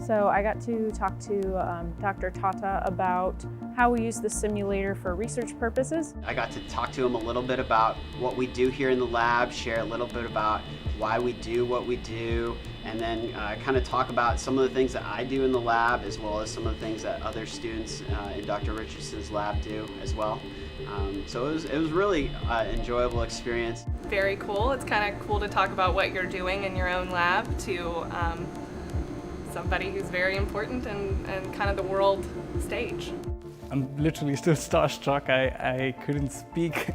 So I got to talk to Dr. Tata about how we use the simulator for research purposes. I got to talk to him a little bit about what we do here in the lab, share a little bit about why we do what we do, and then kind of talk about some of the things that I do in the lab, as well as some of the things that other students in Dr. Richardson's lab do as well. So it was really enjoyable experience. Very cool. It's kind of cool to talk about what you're doing in your own lab to somebody who's very important and kind of the world stage. I'm literally still starstruck. I couldn't speak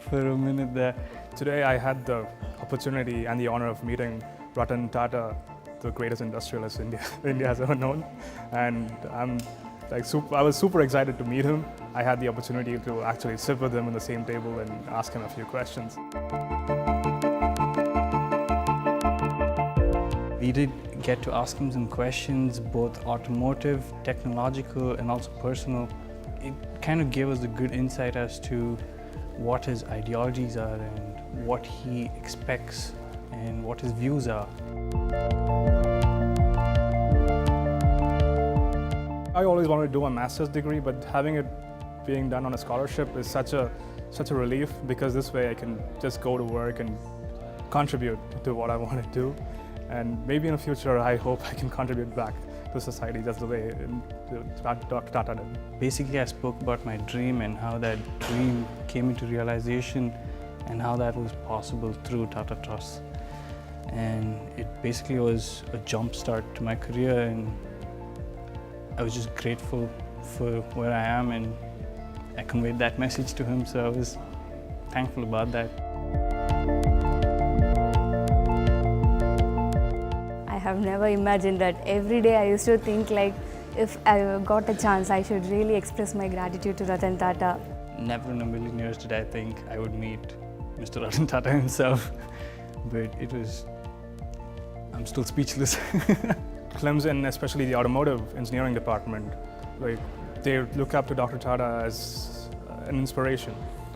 for a minute there. Today I had the opportunity and the honor of meeting Ratan Tata, the greatest industrialist India has ever known. And I was super excited to meet him. I had the opportunity to actually sit with him on the same table and ask him a few questions. We did get to ask him some questions, both automotive, technological, and also personal. It kind of gave us a good insight as to what his ideologies are and what he expects and what his views are. I always wanted to do a master's degree, but having it being done on a scholarship is such a relief, because this way I can just go to work and contribute to what I want to do. And maybe in the future, I hope I can contribute back to society just the way Dr. Tata did. Basically, I spoke about my dream and how that dream came into realization and how that was possible through Tata Trust. And it basically was a jump start to my career, and I was just grateful for where I am, and I conveyed that message to him, so I was thankful about that. I have never imagined that. Every day I used to think, like, if I got a chance, I should really express my gratitude to Ratan Tata. Never in a million years did I think I would meet Mr. Ratan Tata himself, but I'm still speechless. Clemson, especially the automotive engineering department, like, they look up to Dr. Tata as an inspiration,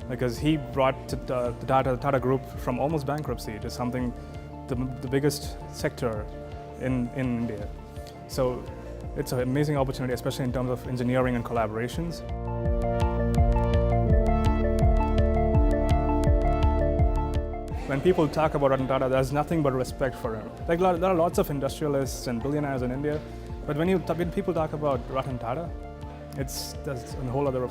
because he brought the Tata Group from almost bankruptcy to something, the biggest sector in India. So it's an amazing opportunity, especially in terms of engineering and collaborations. When people talk about Ratan Tata, there's nothing but respect for him. Like, there are lots of industrialists and billionaires in India, but when people talk about Ratan Tata, there's a whole other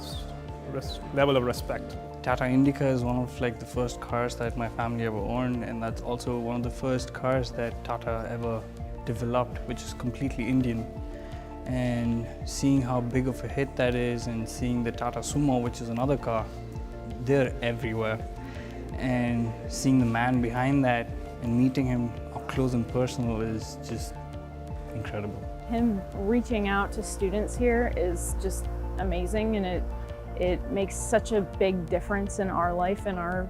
level of respect. Tata Indica is one of the first cars that my family ever owned, and that's also one of the first cars that Tata ever developed, which is completely Indian. And seeing how big of a hit that is, and seeing the Tata Sumo, which is another car, they're everywhere. And seeing the man behind that and meeting him up close and personal is just incredible. Him reaching out to students here is just amazing, and it makes such a big difference in our life and our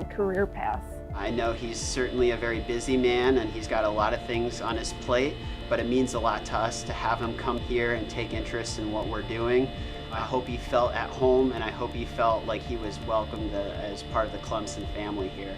career path. I know he's certainly a very busy man, and he's got a lot of things on his plate, but it means a lot to us to have him come here and take interest in what we're doing. I hope he felt at home, and I hope he felt like he was welcomed as part of the Clemson family here.